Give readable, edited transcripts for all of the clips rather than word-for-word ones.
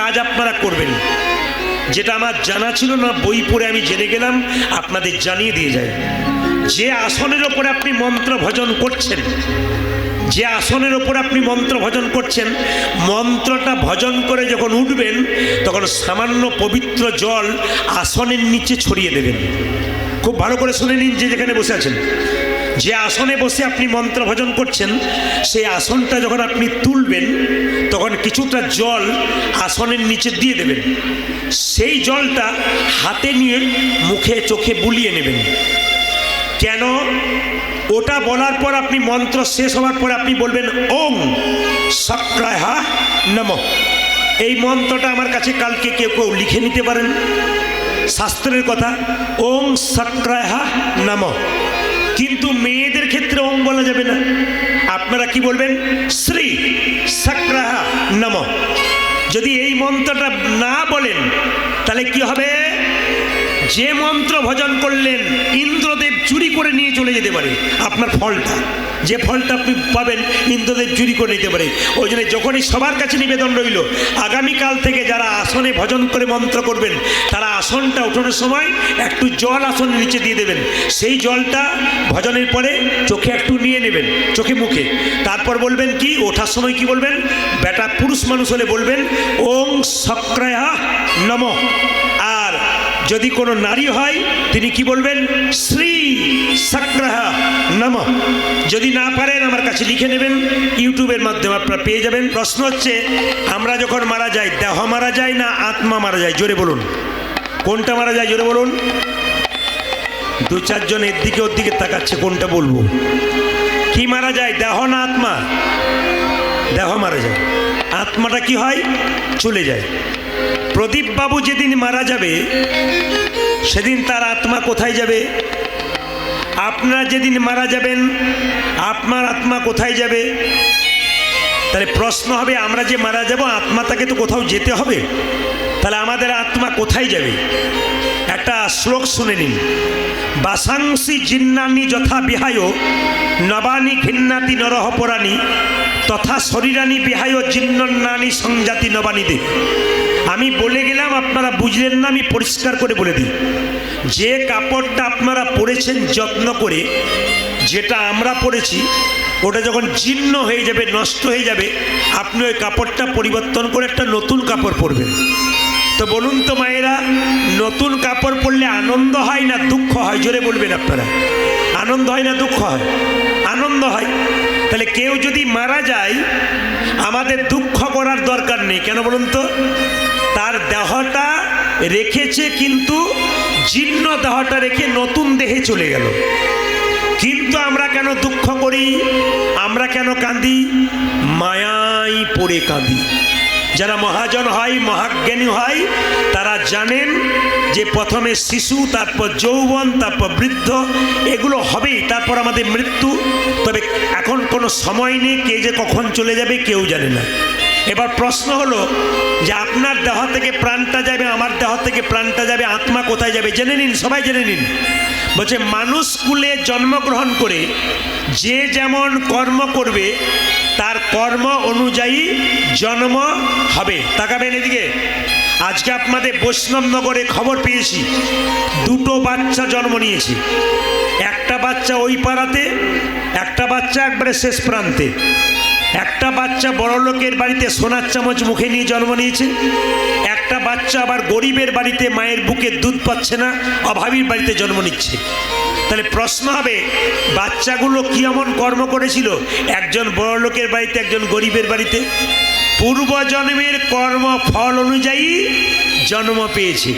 কাজ আপনারা করবেন, যেটা আমার জানা ছিল না, বই পড়ে আমি জেনে গেলাম, আপনাদের জানিয়ে দিয়ে যাই। যে আসনের ওপরে আপনি মন্ত্র ভজন করছেন, যে আসনের ওপর আপনি মন্ত্র ভজন করছেন, মন্ত্রটা ভজন করে যখন উঠবেন তখন সামান্য পবিত্র জল আসনের নিচে ছড়িয়ে দেবেন। খুব ভালো করে শুনে নিন, যে যেখানে বসে আছেন, যে আসনে বসে আপনি মন্ত্র ভজন করছেন, সেই আসনটা যখন আপনি তুলবেন তখন কিছুটা জল আসনের নিচে দিয়ে দেবেন। সেই জলটা হাতে নিয়ে মুখে চোখে বুলিয়ে নেবেন। কেন? ওটা বলার পর আপনি মন্ত্র শেষ হওয়ার পর আপনি বলবেন ওং সক্রায় নমঃ। এই মন্ত্রটা আমার কাছে কালকে কেউ কেউ লিখে নিতে পারেন, শাস্ত্রের কথা, ওং সক্রায় নমঃ। কিন্তু মেয়েদের ক্ষেত্রে ওং বলা যাবে না, আপনারা কি বলবেন? শ্রী সক্রায় নমঃ। যদি এই মন্ত্রটা না বলেন তাহলে কি হবে? যে মন্ত্র ভজন করলেন ইন্দ্রদেব চুরি করে নিয়ে চলে যেতে পারে আপনার ফলটা, যে ফলটা আপনি পাবেন ইন্দ্রদেব চুরি করে নিতে পারে। ওই জন্য যখনই সবার কাছে নিবেদন রইল, আগামীকাল থেকে যারা আসনে ভজন করে মন্ত্র করবেন তারা আসনটা ওঠানোর সময় একটু জল আসনের নিচে দিয়ে দেবেন। সেই জলটা ভজনের পরে চোখে একটু নিয়ে নেবেন, চোখে মুখে। তারপর বলবেন কি, ওঠার সময় কি বলবেন? বেটা পুরুষ মানুষ হলে বলবেন ওং সক্রায় নমঃ। আর যদি কোনো নারী হয় তিনি কি বলবেন? শ্রী সক্রায় নমঃ। যদি না পারেন আমার কাছে লিখে নেবেন, ইউটিউবের মাধ্যমে আপনারা পেয়ে যাবেন। প্রশ্ন হচ্ছে, আমরা যখন মারা যাই, দেহ মারা যায় না আত্মা মারা যায়? জোরে বলুন, কোনটা মারা যায়? জোরে বলুন। দু চারজন এর দিকে ওর দিকে তাকাচ্ছে, কোনটা বলবো? কি মারা যায়, দেহ না আত্মা? দেহ মারা যায়, আত্মাটা কি হয়? চলে যায়। প্রদীপ বাবু যেদিন মারা যাবে সেদিন তার আত্মা কোথায় যাবে? আপনারা যেদিন মারা যাবেন আপনার আত্মা কোথায় যাবে? তাহলে প্রশ্ন হবে, আমরা যে মারা যাব আত্মাটাকে তো কোথাও যেতে হবে, তাহলে আমাদের আত্মা কোথায় যাবে? একটা শ্লোক শুনে নিন। বাসাংসি জিন্নানি যথা বিহায় নবানি ঘিন্নাতি নরহ পরাণী তথা শরীরানি বিহায় জিন্নন্নানি সংজাতি নবানিদে। আমি বলে গেলাম, আপনারা বুঝলেন না, আমি পরিষ্কার করে বলে দিই। যে কাপড়টা আপনারা পরেছেন যত্ন করে, যেটা আমরা পরেছি, ওটা যখন জীর্ণ হয়ে যাবে, নষ্ট হয়ে যাবে, আপনি ওই কাপড়টা পরিবর্তন করে একটা নতুন কাপড় পরবেন। তো বলুন তো মায়েরা, নতুন কাপড় পরলে আনন্দ হয় না দুঃখ হয়? জোরে বলবেন আপনারা। আনন্দ হয় না দুঃখ হয়? আনন্দ হয়। তাহলে কেউ যদি মারা যায় আমাদের দুঃখ করার দরকার নেই। কেন বলুন তো? তার দেহটা রেখেছে, কিন্তু জীর্ণ দেহটা রেখে নতুন দেহে চলে গেল। কিন্তু আমরা কেন দুঃখ করি? আমরা কেন কাঁদি? মায়াই পড়ে কাঁদি। যারা মহাজন হয়, মহাজ্ঞানী হয়, তারা জানেন যে প্রথমে শিশু, তারপর যৌবন, তারপর বৃদ্ধ, এগুলো হবেই, তারপর আমাদের মৃত্যু। তবে এখন কোনো সময় নেই, কে যে কখন চলে যাবে কেউ জানে না। এবার প্রশ্ন হলো যে আপনার দেহ থেকে প্রাণটা যাবে, আমার দেহ থেকে প্রাণটা যাবে, আত্মা কোথায় যাবে? জেনে নিন, সবাই জেনে নিন। বলছে মানুষ কুলে জন্মগ্রহণ করে যে যেমন কর্ম করবে তার কর্ম অনুযায়ী জন্ম হবে। তাকাবেন এদিকে। আজকে আপনাদের বৈষ্ণবনগরে খবর পেয়েছি, দুটো বাচ্চা জন্ম নিয়েছে। একটা বাচ্চা ওই পাড়াতে, একটা বাচ্চা একবারে শেষ প্রান্তে। একটা বাচ্চা বড় লোকের বাড়িতে সোনার চামচ মুখে নিয়ে জন্ম নিয়েছে, একটা বাচ্চা আবার গরিবের বাড়িতে মায়ের বুকে দুধ পাচ্ছে না, অভাবীর বাড়িতে জন্ম নিচ্ছে। তাহলে প্রশ্ন হবে, বাচ্চাগুলো কি এমন কর্ম করেছিল? একজন বড় লোকের বাড়িতে, একজন গরিবের বাড়িতে। পূর্বজন্মের কর্ম ফল অনুযায়ী জন্ম পেয়েছে।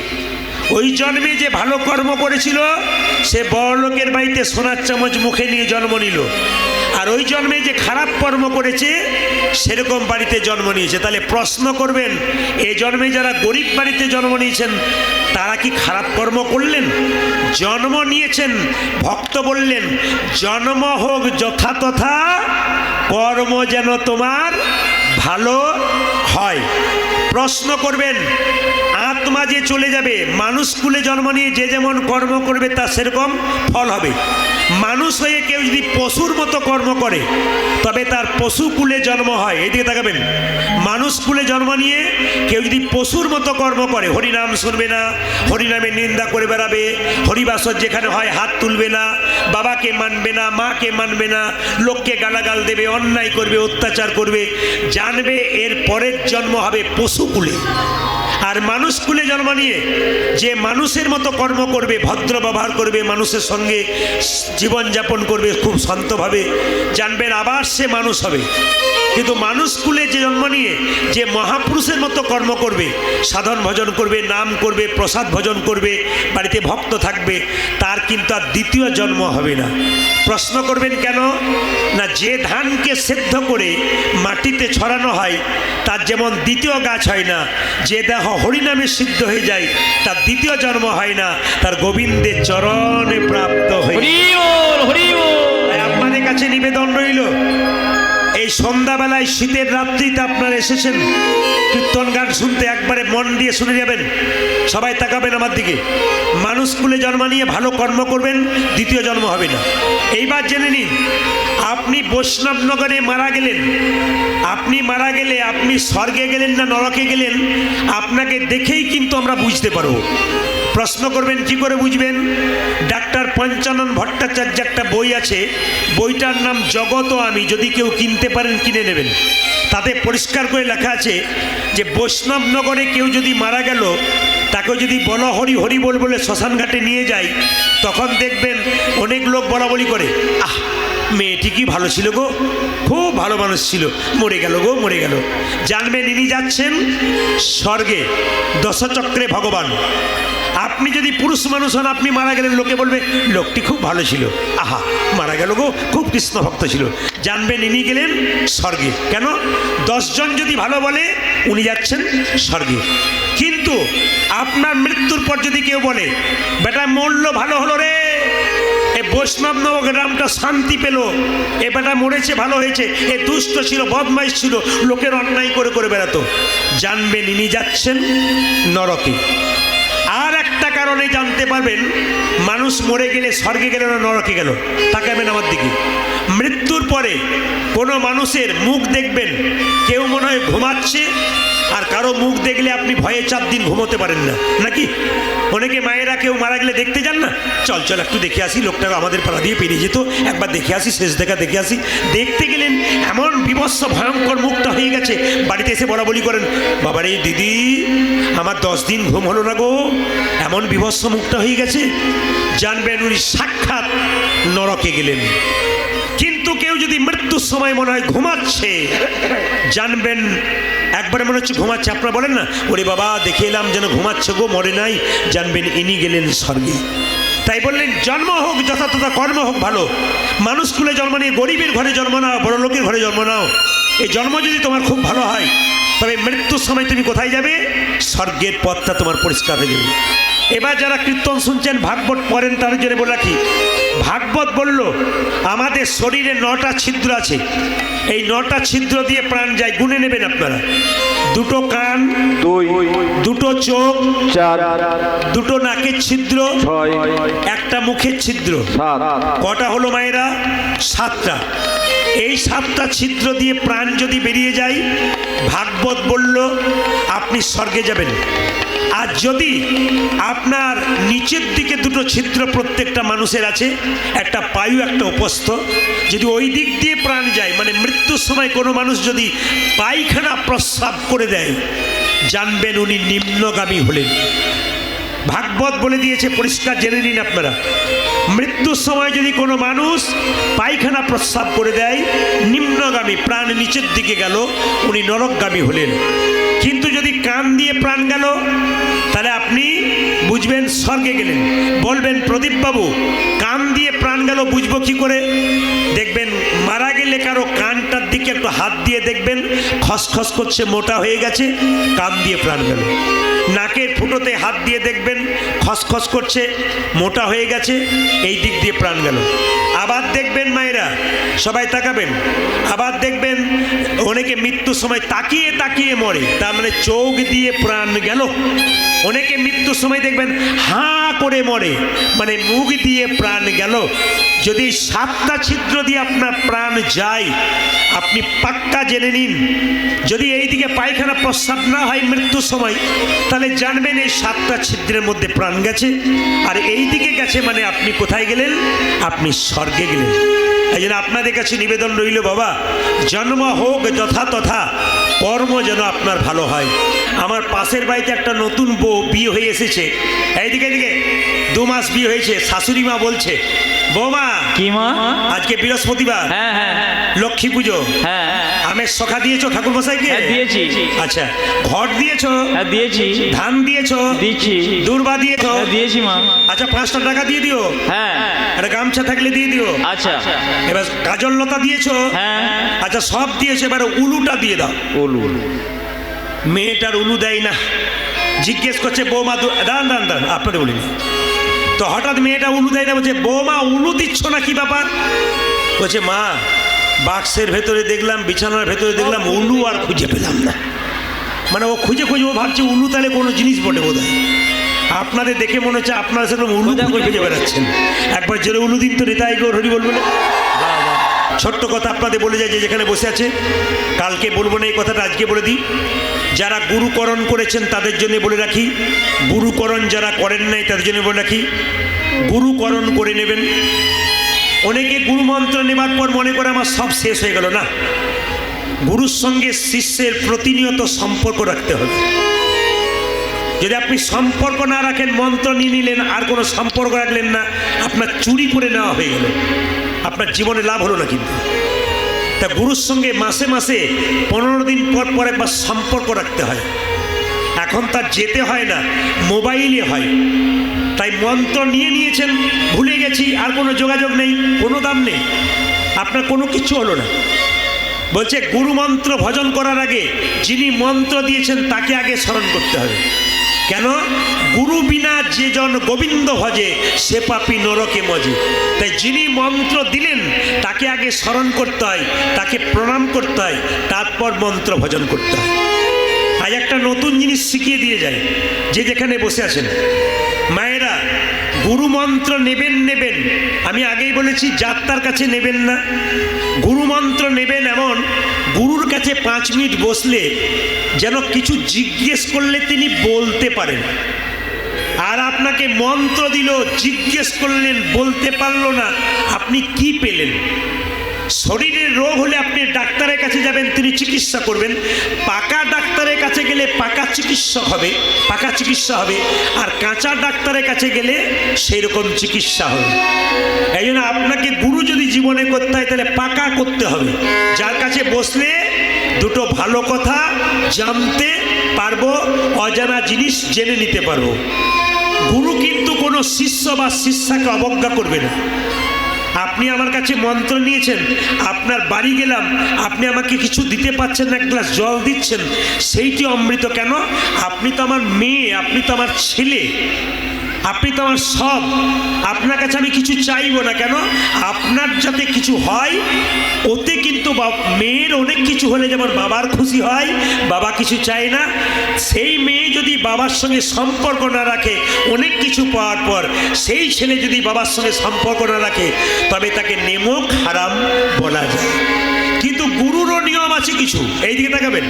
ওই জন্মে যে ভালো কর্ম করেছিল সে বড় লোকের বাড়িতে সোনার চামচ মুখে নিয়ে জন্ম নিল, আর ওই জন্মে যে খারাপ কর্ম করেছে সেরকম বাড়িতে জন্ম নিয়েছে। তাহলে প্রশ্ন করবেন, এই জন্মে যারা গরিব বাড়িতে জন্ম নিয়েছেন তারা কি খারাপ কর্ম করলেন? জন্ম নিয়েছেন, ভক্ত বললেন জন্ম হোক যথাতথা, কর্ম যেন তোমার ভালো হয়। প্রশ্ন করবেন, আত্মা সমাজে চলে যাবে। মানুষ কুলে জন্ম নিয়ে যে যেমন কর্ম করবে তার সেরকম ফল হবে। মানুষ হয়ে কেউ যদি পশুর মতো কর্ম করে তবে তার পশু কুলে জন্ম হয়। এইদিকে তাকাবেন, মানুষ কুলে জন্ম নিয়ে কেউ যদি পশুর মতো কর্ম করে, হরিনাম শুনবে না, হরিনামে নিন্দা করে বেড়াবে, হরিবাসর যেখানে হয় হাত তুলবে না, বাবাকে মানবে না, মাকে মানবে না, লোককে গালাগাল দেবে, অন্যায় করবে, অত্যাচার করবে, জানবে এর পরের জন্ম হবে পশু কুলে। আর মানুষ কুলে জন্ম নিয়ে যে মানুষের মতো কর্ম করবে, ভদ্র ব্যবহার করবে, মানুষের সঙ্গে জীবনযাপন করবে খুব শান্তভাবে, জানবেন আবার সে মানুষ হবে। কিন্তু মানুষ কুলে যে জন্ম নিয়ে যে মহাপুরুষের মতো কর্ম করবে, সাধন ভজন করবে, নাম করবে, প্রসাদ ভজন করবে, বাড়িতে ভক্ত থাকবে, তার কিন্তু আর দ্বিতীয় জন্ম হবে না। প্রশ্ন করবেন কেন? না, যে ধানকে সেদ্ধ করে মাটিতে ছড়ানো হয় তার যেমন দ্বিতীয় গাছ হয় না, যে দেহ হরিনামে সিদ্ধ হয়ে যায় তার দ্বিতীয় জন্ম হয় না, তার গোবিন্দের চরণে প্রাপ্ত হয়ে। আপনাদের কাছে নিবেদন রইল, এই সন্ধ্যাবেলায় শীতের রাত্রিতে আপনারা এসেছেন কীর্তন গান শুনতে, একবারে মন দিয়ে শুনে যাবেন। সবাই তাকাবেন আমার দিকে। মানুষ কুলে জন্ম নিয়ে ভালো কর্ম করবেন, দ্বিতীয় জন্ম হবে না। এইবার জেনে নিন, আপনি বৈষ্ণবনগরে মারা গেলেন, আপনি মারা গেলে আপনি স্বর্গে গেলেন না নরকে গেলেন, আপনাকে দেখেই কিন্তু আমরা বুঝতে পারবো। প্রশ্ন করবেন কি করে বুঝবেন? ডাক্তার পঞ্চানন ভট্টাচার্য একটা বই আছে, বইটার নাম জগত আমি, যদি কেউ কিনতে পারেন কিনে নেবেন। তাতে পরিষ্কার করে লেখা আছে যে বৈষ্ণবনগরে কেউ যদি মারা গেল, তাকে যদি বলো হরি হরি বল বলে শ্মশান ঘাটে নিয়ে যায়, তখন দেখবেন অনেক লোক বলাবলি করে, আহ মেয়েটি কি ভালো ছিল গো, খুব ভালো মানুষ ছিল, মরে গেল গো, মরে গেল। জানবেন ইনি যাচ্ছেন স্বর্গে, দশচক্রে ভগবান। আপনি যদি পুরুষ মানুষ হন, আপনি মারা গেলেন, লোকে বলবে লোকটি খুব ভালো ছিল, আহা মারা গেল গো, খুব কৃষ্ণ ভক্ত ছিল। জানবেন ইনি গেলেন স্বর্গে। কেন? 10 জন যদি ভালো বলে উনি যাচ্ছেন স্বর্গে। কিন্তু আপনার মৃত্যুর পর যদি কেউ বলে বেটা মরল ভালো হলো রে, এ বৈষ্ণবনগর গ্রামটা শান্তি পেল, এ বেটা মরেছে ভালো হয়েছে, এ দুষ্ট ছিল, বদমাইশ ছিল, লোকের অন্যায় করে করে বেড়াতো, জানবেন ইনি যাচ্ছেন নরকে। আর একটা কারণে জানতে পারবেন মানুষ মরে গেলে স্বর্গে গেল না নরকে গেল। তাকাবেন আমার দিকে, মৃত্যুর পরে কোনো মানুষের মুখ দেখবেন, কেউ মনে হয় ঘুমাচ্ছে, আর কারো মুখ দেখলে আপনি ভয়ে 4 দিন ঘুমোতে পারেন না, নাকি? অনেকে মায়েরা কেউ মারা গেলে দেখতে যান না, চল চল একটু দেখে আসি, লোকটা আমাদের পাড়া দিয়ে পেরিয়ে যেত, একবার দেখে আসি, শেষ দেখা দেখে আসি। দেখতে গেলেন এমন বিভৎস ভয়ঙ্কর মুখটা হয়ে গেছে, বাড়িতে এসে বলাবলি করেন, বাবারে দিদি আমার 10 দিন ঘুম হলো না গো, এমন বিভৎস মুখটা হয়ে গেছে। জানবেন উনি সাক্ষাৎ নরকে গেলেন। কিন্তু কেউ যদি মৃত্যুর সময় মনে হয় ঘুমাচ্ছে, জানবেন একবারে মনে হচ্ছে ঘুমাচ্ছে, আপনারা বলেন না ওরে বাবা দেখে এলাম যেন ঘুমাচ্ছে গো, মরে নাই, জানবেন ইনি গেলেন স্বর্গে। তাই বললেন জন্ম হোক যথাযথ, কর্ম হোক ভালো, মানুষ কুলে জন্ম নিয়ে গরিবের ঘরে জন্ম নাও, বড় লোকের ঘরে জন্ম নাও, এই জন্ম যদি তোমার খুব ভালো হয় তবে মৃত্যুর সময় তুমি কোথায় যাবে? স্বর্গের পথটা তোমার পরিষ্কার হয়ে যাবে। এবার যারা কীর্তন শুনছেন, ভাগবত পড়েন, তার জন্য বলে রাখি, ভাগবত বলল আমাদের শরীরে 9টা ছিদ্র আছে, এই 9টা ছিদ্র দিয়ে প্রাণ যায়, গুনে নেবেন আপনারা। 2টো কান, 2টো চোখ, 4, 2টো নাকের ছিদ্র, 6, 1টা মুখের ছিদ্র। 7, কটা হলো মায়েরা? 7টা। এই 7টা ছিদ্র দিয়ে প্রাণ যদি বেরিয়ে যায়, ভাগবত বলল আপনি স্বর্গে যাবেন। আর যদি আপনার নিচের দিকে 2টো ছিদ্র প্রত্যেকটা মানুষের আছে, একটা পায়ু একটা উপস্থ, যদি ওই দিক দিয়ে প্রাণ যায়, মানে মৃত্যুর সময় কোনো মানুষ যদি পায়খানা প্রস্রাব করে দেয়, জানবেন উনি নিম্নগামী হলেন। ভাগবত বলে দিয়েছে, পরিষ্কার জেনে নিন আপনারা, মৃত্যুর সময় যদি কোনো মানুষ পায়খানা প্রস্রাব করে দেয়, নিম্নগামী, প্রাণ নিচের দিকে গেল, উনি নরকগামী হলেন। কিন্তু যদি কান দিয়ে প্রাণ গেল, তাহলে আপনি বুঝবেন স্বর্গে গেলেন। বলবেন প্রদীপ বাবু কান দিয়ে প্রাণ গেল বুঝবো কি করে? দেখবেন মারা গেলে কারো কানটার দিকে একটু হাত দিয়ে দেখবেন খসখস করছে, মোটা হয়ে গেছে, কান দিয়ে প্রাণ গেল। নাকের ফুটোতে হাত দিয়ে দেখবেন খসখস করছে, মোটা হয়ে গেছে, এই দিক দিয়ে প্রাণ গেল। আবার দেখবেন মায়েরা, সবাই তাকাবেন, আবার দেখবেন অনেকে মৃত্যুর সময় তাকিয়ে তাকিয়ে মরে, তার মানে চোখ দিয়ে প্রাণ গেল। অনেকে মৃত্যুর সময় দেখবেন হাঁ করে মরে, মানে মুখ দিয়ে প্রাণ গেল। যদি 7টা ছিদ্র দিয়ে আপনার প্রাণ যায়, আপনি পাক্কা জেনে নিন, যদি এই দিকে পায়খানা প্রস্রাব না হয় মৃত্যুর সময়, তাহলে জানবেন এই 7টা ছিদ্রের মধ্যে প্রাণ গেছে। আর এই দিকে গেছে মানে আপনি কোথায় গেলেন? আপনি স্বর্গে গেলেন। এই জন্য আপনাদের কাছে নিবেদন রইল, বাবা জন্ম হোক যথা তথা, কর্ম যেন আপনার ভালো হয়। আমার পাশের বাড়িতে একটা নতুন বউ বিয়ে হয়ে এসেছে, এইদিকে এদিকে 2 মাস বিয়ে হয়েছে। শাশুড়ি মা বলছে, বৌমা কি মা? আজকে বৃহস্পতিবার, হ্যাঁ হ্যাঁ লক্ষ্মী পুজো, হ্যাঁ আমের সখা দিয়েছো ঠাকুর মশাইকে? হ্যাঁ দিয়েছি। আচ্ছা, ঘট দিয়েছো? হ্যাঁ দিয়েছি। ধান দিয়েছো? দিচ্ছি। দুর্বা দিয়েছো? হ্যাঁ দিয়েছি মা। আচ্ছা, 5টা টাকা দিয়ে দিও। হ্যাঁ একটা গামছা থাকলে দিয়ে দিও। আচ্ছা। এবার কাজল লতা দিয়েছো? হ্যাঁ। আচ্ছা, সব দিয়েছো, এবার উলুটা দিয়ে দাও। উলু। মেয়েটার উলু দেয় না, জিজ্ঞেস করছে বৌমা দাঁড়ান দাঁড়ান দাঁড়ান, আপনাদের বলিনি তো। হঠাৎ মেয়েটা উলু দেয় না, বলছে বৌমা উলু দিচ্ছ না, কি ব্যাপার? বলছে মা বাক্সের ভেতরে দেখলাম, বিছানার ভেতরে দেখলাম, উলু আর খুঁজে পেলাম না। মানে ও খুঁজে খুঁজে ও ভাবছে উলু তাহলে কোনো জিনিস বটে বোধ হয়। আপনাদের দেখে মনে হচ্ছে আপনারা সেরকম উলু খুঁজে বেড়াচ্ছেন। একবার জোরে উলু দিন তো, নিতাই গৌর হরি বলবেন। ছোট্ট কথা আপনাদের বলে যায়, যে যেখানে বসে আছে, কালকে বলবো না এই কথাটা, আজকে বলে দিই। যারা গুরুকরণ করেছেন তাদের জন্য বলে রাখি, গুরুকরণ যারা করেন নাই তাদের জন্য বলে রাখি, গুরুকরণ করে নেবেন। অনেকে গুরু মন্ত্র নেবার পর মনে করে আমার সব শেষ হয়ে গেল। না, গুরুর সঙ্গে শিষ্যের প্রতিনিয়ত সম্পর্ক রাখতে হবে। যদি আপনি সম্পর্ক না রাখেন, মন্ত্র নিয়ে নিলেন আর কোনো সম্পর্ক রাখলেন না, আপনার চুরি করে নেওয়া হয়ে গেল, আপনার জীবনে লাভ হলো না। কিন্তু তা গুরুর সঙ্গে মাসে মাসে 15 দিন পর পর একবার সম্পর্ক রাখতে হয়। এখন তার যেতে হয় না, মোবাইলে হয়। তাই মন্ত্র নিয়ে নিয়েছেন, ভুলে গেছি, আর কোনো যোগাযোগ নেই, কোনো দাম নেই, আপনার কোনো কিছু হলো না। বলছে গুরু মন্ত্র ভজন করার আগে যিনি মন্ত্র দিয়েছেন তাকে আগে স্মরণ করতে হবে। কেন? গুরু বিনা যে জন গোবিন্দ ভজে, সে পাপী নরকে মজে। তাই যিনি মন্ত্র দিলেন তাকে আগে স্মরণ করতে হয়, তাকে প্রণাম করতে হয়, তারপর মন্ত্র ভজন করতে হয়। আজ একটা নতুন জিনিস শিখিয়ে দিয়ে যায়, যে যেখানে বসে আছেন মায়েরা, গুরু মন্ত্র নেবেন নেবেন, আমি আগেই বলেছি যাত্রার কাছে নেবেন না। গুরু মন্ত্র নেবেন এমন, গুরুর কাছে 5 মিনিট বসলে যেন কিছু জিজ্ঞেস করলে তিনি বলতে পারেন। আর আপনাকে মন্ত্র দিল, জিজ্ঞেস করলেন, বলতে পারলো না, আপনি কি পেলেন? শরীরের রোগ হলে আপনি ডাক্তারের কাছে যাবেন, তিনি চিকিৎসা করবেন। পাকা ডাক্তারের কাছে গেলে পাকা চিকিৎসা হবে, আর কাঁচা ডাক্তারের কাছে গেলে সেই রকম চিকিৎসা হবে। এই জন্য আপনাকে গুরু যদি জীবনে করতে হয়, তাহলে পাকা করতে হবে, যার কাছে বসলে দুটো ভালো কথা জানতে পারবো, অজানা জিনিস জেনে নিতে পারবো। গুরু কিন্তু কোনো শিষ্য বা শিষ্যাকে অবজ্ঞা করবে না। আপনি আমার কাছে মন্ত্র নিয়েছেন, আপনার বাড়ি গেলাম, আপনি আমাকে কিছু দিতে পারছেন না, এক গ্লাস জল দিচ্ছেন, সেইটি অমৃত। কেন? আপনি তো আমার মেয়ে, আপনি তো আমার ছেলে, আপনি তো আমার সব। আপনার কাছে আমি কিছু চাইবো না। কেন? আপনার যাতে কিছু হয়, ওতে কিন্তু মেয়ের অনেক কিছু হলে যেমন বাবার খুশি হয়, বাবা কিছু চায় না, সেই মেয়ে যদি বাবার সঙ্গে সম্পর্ক না রাখে অনেক কিছু পাওয়ার পর, সেই ছেলে যদি বাবার সঙ্গে সম্পর্ক না রাখে, তবে তাকে নেমক হারাম বলা যায়। কিন্তু গুরুরও নিয়ম আছে কিছু, এই দিকে তাকাবেন।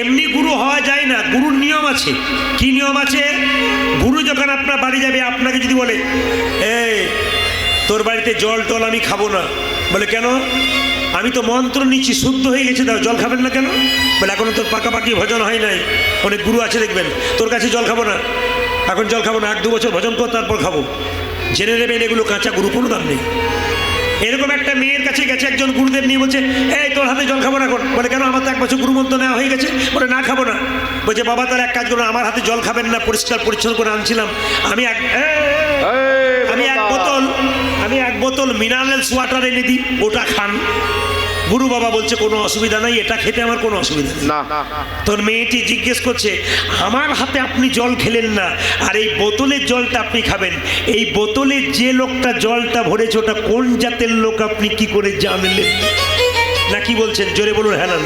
এমনি গুরু হওয়া যায় না, গুরুর নিয়ম আছে। কি নিয়ম আছে? গুরু যখন আপনার বাড়ি যাবে, আপনাকে যদি বলে এই তোর বাড়িতে জল টল আমি খাবো না, বলে কেন? আমি তো মন্ত্র নিচ্ছি, শুদ্ধ হয়ে গেছে, দাও, জল খাবেন না কেন? বলে এখনো তোর পাকাপাকি ভজন হয় নাই। অনেক গুরু আছে দেখবেন, তোর কাছে জল খাবো না, এখন জল খাবো না, 1-2 বছর ভজন কর, তারপর খাবো। জেনে নেবেন এগুলো কাঁচা গুরু, কোনো দাম নেই। এরকম একটা মেয়ের কাছে গেছে একজন গুরুদেব, নিয়ে বলছে এই তোর হাতে জল খাবো না এখন। বলে কেন? আমার তো 1 বছর গুরুমন্ত্র নেওয়া হয়ে গেছে। বলে না, খাবো না। বলছে বাবা তার এক কাজ করুন, আমার হাতে জল খাবেন না, পরিষ্কার পরিচ্ছন্ন করে আনছিলাম, আমি এক বোতল মিনারেলস ওয়াটার এনে দিই, ওটা খান। গুরু বাবা বলছে কোনো অসুবিধা নাই, এটা খেতে আমার কোনো অসুবিধা নেই। তোর মেয়েটি জিজ্ঞেস করছে আমার হাতে আপনি জল খেলেন না, আর এই বোতলের জলটা আপনি খাবেন, এই বোতলের যে লোকটা জলটা ভরেছে ওটা কোন জাতের লোক আপনি কি করে জানলেন? না কি বলছেন? জোরে বলুন হ্যাঁ না।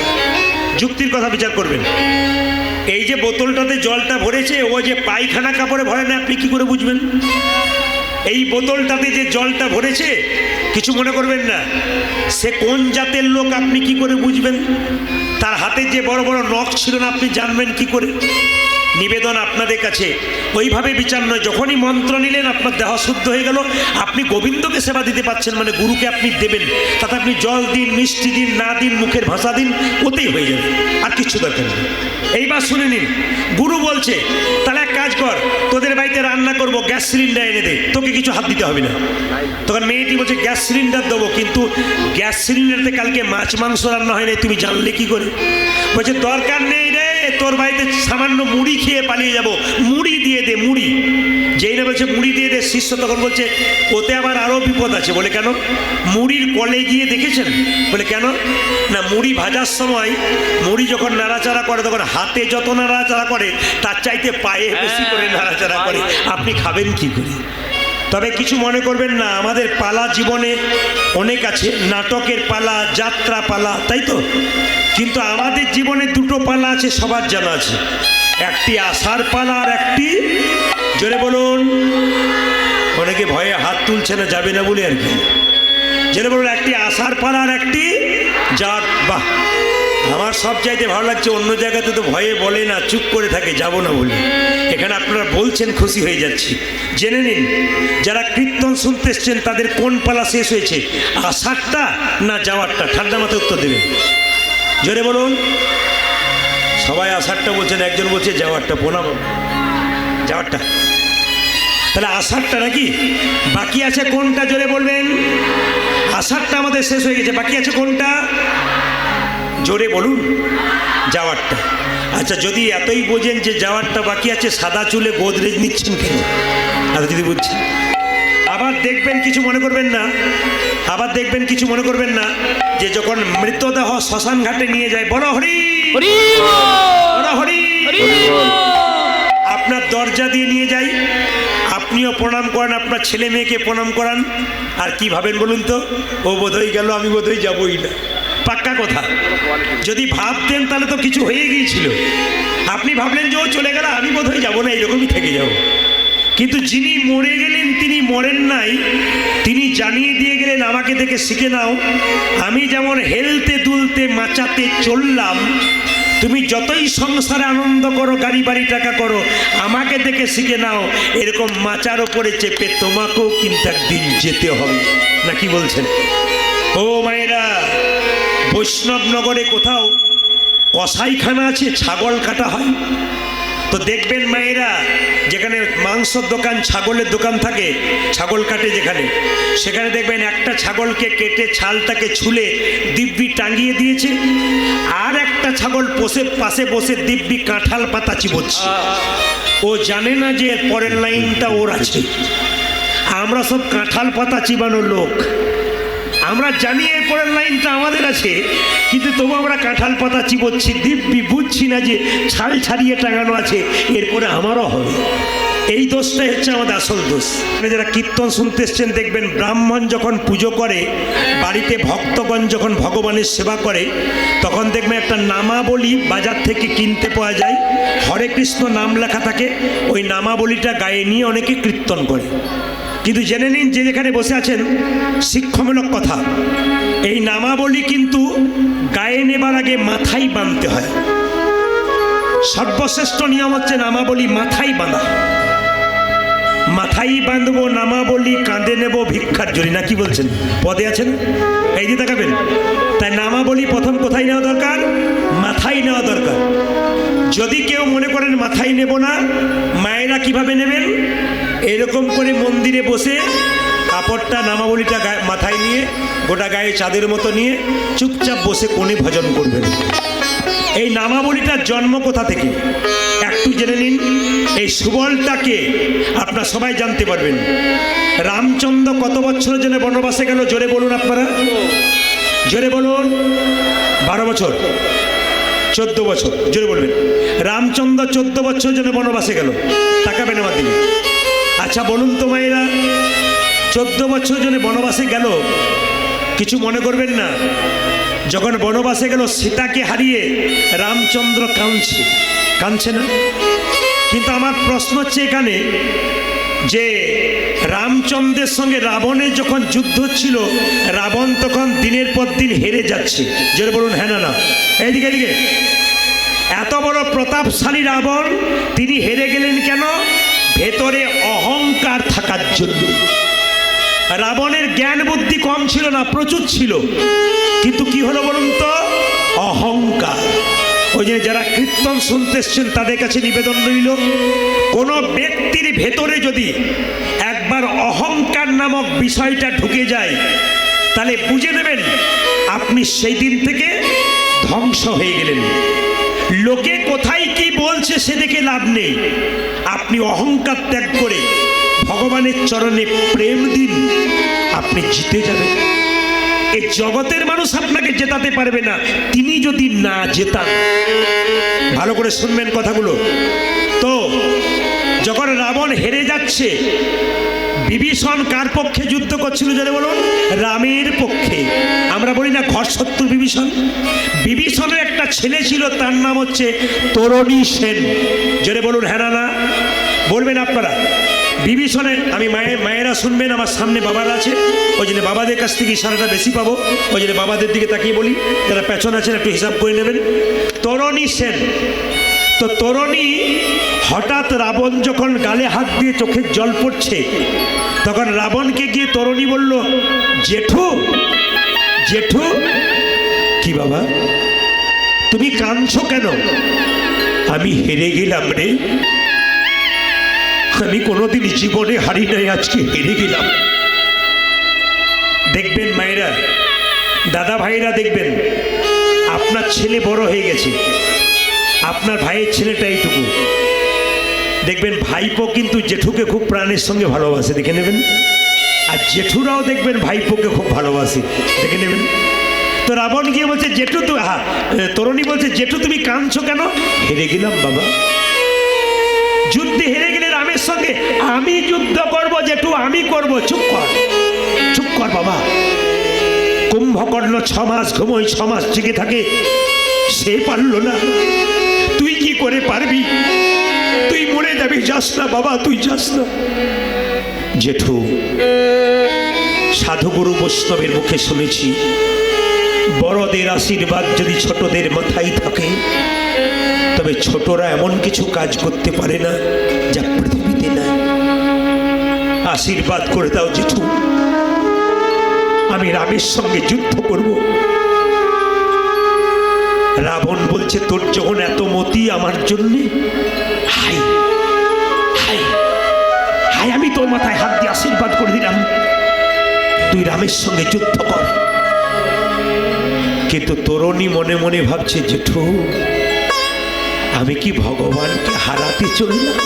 যুক্তির কথা বিচার করবেন। এই যে বোতলটাতে জলটা ভরেছে ও যে পায়খানা কাপড়ে ভরে না, আপনি কি করে বুঝবেন? এই বোতলটাতে যে জলটা ভরেছে, কিছু মনে করবেন না, সে কোন জাতের লোক আপনি কি করে বুঝবেন? তার হাতে যে বড় বড় নখ ছিল না, আপনি জানবেন কি করে? নিবেদন আপনাদের কাছে ওইভাবে বিচার নয়। যখনই মন্ত্র নিলেন আপনার দেহ শুদ্ধ হয়ে গেল, আপনি গোবিন্দকে সেবা দিতে পারছেন, মানে গুরুকে আপনি দেবেন, তাতে আপনি জল দিন, মিষ্টি দিন, না দিন, মুখের ভাষা দিন, ওতেই হয়ে যাবে, আর কিচ্ছু দরকার নেই। এইবার শুনে নিন, গুরু বলছে তাহলে এক কাজ কর, তোদের বাড়িতে রান্না করবো, গ্যাস সিলিন্ডার এনে দে, তোকে কিছু হাত দিতে হবে না। তখন মেয়েটি বলছে গ্যাস সিলিন্ডার দেবো, কিন্তু গ্যাস সিলিন্ডারতে কালকে মাছ মাংস রান্না হয় না, তুমি জানলে কি করে? বলছে দরকার নেই রে, তোর বাড়িতে সামান্য মুড়ি খেয়ে পালিয়ে যাব, মুড়ি দিয়ে দে, মুড়ি। যেই না বলছে মুড়ি দিয়ে দে, শিষ্য তখন বলছে ওতে আবার আরও বিপদ আছে। বলে কেন? মুড়ির কলে গিয়ে দেখেছেন? বলে কেন না, মুড়ি ভাজার সময় মুড়ি যখন নাড়াচাড়া করে তখন হাতে যত নাড়াচাড়া করে তার চাইতে পায়ে বেশি করে নাড়াচাড়া করে, আপনি খাবেন কি করে? তবে কিছু মনে করবেন না, আমাদের পালা জীবনে অনেক আছে, নাটকের পালা, যাত্রা পালা, তাই তো? কিন্তু আমাদের জীবনে দুটো পালা আছে, সবার জানা আছে, একটি আসার পালা আর একটি, জোরে বলুন, অনেকে ভয়ে হাত তুলছে না, যাবে না বলে আর কি, জোরে বলুন, একটি আসার পালা আর একটি যাক। বাহ, আমার সব চাইতে ভালো লাগছে, অন্য জায়গাতে তো ভয়ে বলে না, চুপ করে থাকে, যাব না বলে, এখানে আপনারা বলছেন, খুশি হয়ে যাচ্ছি। জেনে নিন, যারা কীর্তন শুনতে এসছেন তাদের কোন পালা শেষ হয়েছে, আসারটা না যাওয়ারটা? ঠান্ডা মাথায় উত্তর দেবেন, জোরে বলুন। সবাই আসারটা বলছেন, একজন বলছে যাওয়ারটা। প্রণাম, যাওয়ারটা। তাহলে আসারটা নাকি? বাকি আছে কোনটা? জোরে বলবেন। আসারটা আমাদের শেষ হয়ে গেছে, বাকি আছে কোনটা? জোরে বলুন। যাওয়ারটা। আচ্ছা, যদি এতই বোঝেন যে যাওয়ারটা বাকি আছে, সাদা চুলে গোদরেজ নিচ্ছেন কেন? আর যদি বুঝছেন, আবার দেখবেন, কিছু মনে করবেন না, আবার দেখবেন, কিছু মনে করবেন না, যে যখন মৃতদেহ শ্মশান ঘাটে নিয়ে যায়, বলো হরি বলো হরি, আপনার দরজা দিয়ে নিয়ে যাই, আপনিও প্রণাম করেন, আপনার ছেলে মেয়েকে প্রণাম করান, আর কি ভাবেন বলুন তো? ও বোধহয় গেল, আমি বোধহয় যাবই না। পাক্কা কথা। যদি ভাবতেন তাহলে তো কিছু হয়ে গিয়েছিল। আপনি ভাবলেন যে ও চলে গেল, আমি বোধহয় যাবো না, এইরকমই থেকে যাব। কিন্তু যিনি মরে গেলেন তিনি মরেন নাই, তিনি জানিয়ে দিয়ে গেলেন আমাকে দেখে শিখে নাও, আমি যেমন হেলতে দুলতে মাচাতে চললাম, তুমি যতই সংসারে আনন্দ করো, গাড়ি বাড়ি টাকা করো, আমাকে দেখে শিখে নাও, এরকম মাচার ওপরে চেপে তোমাকেও কিন্তু একদিন যেতে হবে। না কি বলছেন? ও মায়েরা, বৈষ্ণবনগরে কোথাও কসাইখানা আছে, ছাগল কাটা হয়, তো দেখবেন মায়েরা, যেখানে মাংসর দোকান, ছাগলের দোকান থাকে, ছাগল কাটে যেখানে, সেখানে দেখবেন একটা ছাগলকে কেটে ছালটাকে ছুলে দিব্যি টাঙিয়ে দিয়েছে, আর একটা ছাগল পাশে বসে দিব্যি কাঁঠাল পাতা চিবোচ্ছে। ও জানে না যে পরের লাইনটা ওর আছে। আমরা সব কাঁঠাল পাতা চিবানো লোক, আমরা জানি এর পরের লাইনটা আমাদের আছে, কিন্তু তবু আমরা কাঁঠাল পাতা চিবোচ্ছি, দিব্যি বুঝছি না যে ছাল ছাড়িয়ে টাঙানো আছে, এরপরে আমারও হবে। এই দোষটাই হচ্ছে আমাদের আসল দোষ। যারা কীর্তন শুনতে এসছেন দেখবেন, ব্রাহ্মণ যখন পুজো করে, বাড়িতে ভক্তগণ যখন ভগবানের সেবা করে, তখন দেখবেন একটা নামাবলী বাজার থেকে কিনতে পাওয়া যায়, হরে কৃষ্ণ নাম লেখা থাকে, ওই নামাবলীটা গায়ে নিয়ে অনেকে কীর্তন করে। কিন্তু জেনে নিন, যে যেখানে বসে আছেন, শিক্ষামূলক কথা, এই নামাবলী কিন্তু গায়ে নেবার আগে মাথায় বাঁধতে হয়। সর্বশ্রেষ্ঠ নিয়ম হচ্ছে নামাবলী মাথায় বাঁধা। মাথায় বাঁধবো নামাবলী, কাঁধে নেব ভিক্ষার জন্য, না কি বলছেন? পদে আছেন, এই দিয়ে তাকাবেন। তাই নামাবলী প্রথম কোথায় নেওয়া দরকার? মাথায় নেওয়া দরকার। যদি কেউ মনে করেন মাথায় নেব না, মায়েরা কিভাবে নেবেন? এরকম করে মন্দিরে বসে কাপড়টা, নামাবলীটা মাথায় নিয়ে, গোটা গায়ে চাঁদের মতো নিয়ে চুপচাপ বসে কোণে ভজন করবেন। এই নামাবলীটার জন্ম কোথা থেকে একটু জেনে নিন। এই সুবলটাকে আপনারা সবাই জানতে পারবেন। রামচন্দ্র কত বছরের জন্য বনবাসে গেল? জোরে বলুন আপনারা। জোরে বলুন। 12 বছর, 14 বছর, জোরে বলবেন। রামচন্দ্র 14 বছর জন্য বনবাসে গেল। তাকাবেন আমার দিকে। আচ্ছা বলুন তো মায়েরা, 14 বছর জন্য বনবাসে গেল, কিছু মনে করবেন না। যখন বনবাসে গেল সীতাকে হারিয়ে রামচন্দ্র কাঁদছে, কাঁদছে না? কিন্তু আমার প্রশ্ন হচ্ছে এখানে যে রামচন্দ্রের সঙ্গে রাবণের যখন যুদ্ধ ছিল, রাবণ তখন দিনের পর দিন হেরে যাচ্ছে। জোরে বলুন হ্যাঁ না না। এইদিকে এদিকে। এত বড় প্রতাপশালী রাবণ তিনি হেরে গেলেন কেন? ভেতরে অহংকার থাকার জন্য। রাবণের জ্ঞান বুদ্ধি কম ছিল না, প্রচুর ছিল, কিন্তু কি হলো বলুন তো? অহংকার। ওই যে যারা কীর্তন শুনতে এসছেন তাদের কাছে নিবেদন রইল, কোনো ব্যক্তির ভেতরে যদি একবার অহংকার নামক বিষয়টা ঢুকে যায়, তাহলে বুঝে নেবেন আপনি সেই দিন থেকে ধ্বংস হয়ে গেলেন। লোকে কোথায় কি বলছে সে দেখে লাভ নেই। আপনি অহংকার ত্যাগ করে ভগবানের চরণে প্রেম দিন, আপনি জিতে যাবেন। এই জগতের মানুষ আপনাকে জেতাতে পারবে না, তিনি যদি না জেতান। ভালো করে শুনবেন কথাগুলো। তো যখন রাবণ হেরে যাচ্ছে, বিভীষণ কার পক্ষে যুদ্ধ করছিল জোরে বলুন? রামের পক্ষে। আমরা বলি না ঘর শত্রু বিভীষণ? বিভীষণের একটা ছেলে ছিল, তার নাম হচ্ছে তরণী সেন। জোরে বলুন হ্যাঁ না? বলবেন আপনারা। বিভীষণের, আমি মায়েরা শুনবেন, আমার সামনে বাবারা আছে, ওই জন্য বাবাদের কাছ থেকে ইশারাটা বেশি পাবো, ওই জন্য বাবাদের দিকে তাকিয়ে বলি। যারা পেছন আছেন একটু হিসাব করে নেবেন। তরণী সেন। তো তরণী, হঠাৎ রাবণ যখন গালে হাত দিয়ে চোখের জল পড়ছে, তখন রাবণকে গিয়ে তরণী বলল, জেঠু জেঠু। কি বাবা তুমি কাঁদছো কেন? আমি হেরে গেলাম রে, আমি কোনোদিন জীবনে হারি নাই, আজকে হেরে গেলাম। দেখবেন মায়েরা, দাদা ভাইরা, দেখবেন আপনার ছেলে বড় হয়ে গেছে, আপনার ভাইয়ের ছেলেটা এইটুকু, দেখবেন ভাইপো কিন্তু জেঠুকে খুব প্রাণের সঙ্গে ভালোবাসে, দেখে নেবেন। আর জেঠুরাও দেখবেন ভাইপোকে খুব ভালোবাসে, দেখে নেবেন। তো রাবণ গিয়ে বলছে জেঠু, তো তরুণী বলছে জেঠু তুমি কাঁদছো কেন? হেরে গেলাম বাবা, যুদ্ধে হেরে গেলে রামের সঙ্গে। আমি যুদ্ধ করব জেঠু, আমি করব। চুপ কর, চুপ কর বাবা। কুম্ভকর্ণ 6 মাস ঘুমোয়, 6 মাস জেগে থাকে, সে পারল না, তুই কি করে পারবি? তুই মরে যাবি, যাস না বাবা, তুই যাস না। জেঠু, সাধুগুরু বৈষ্ণবের মুখে শুনেছি, বড়দের আশীর্বাদ যদি ছোটদের মাথায় থাকে, তবে ছোটরা এমন কিছু কাজ করতে পারে না যা পৃথিবীতে নাই। আশীর্বাদ করে দাও জেঠু, আমি রামের সঙ্গে যুদ্ধ করব। রাবণ বলছে তোর যখন এত মতি আমার জন্য, হাই হাই হাই, আমি তোর মাথায় হাত দিয়ে আশীর্বাদ করে দিলাম, তুই রামের সঙ্গে যুদ্ধ কর। কিন্তু তরুণী মনে মনে ভাবছে, জেঠু আমি কি ভগবানকে হারাতে চললাম?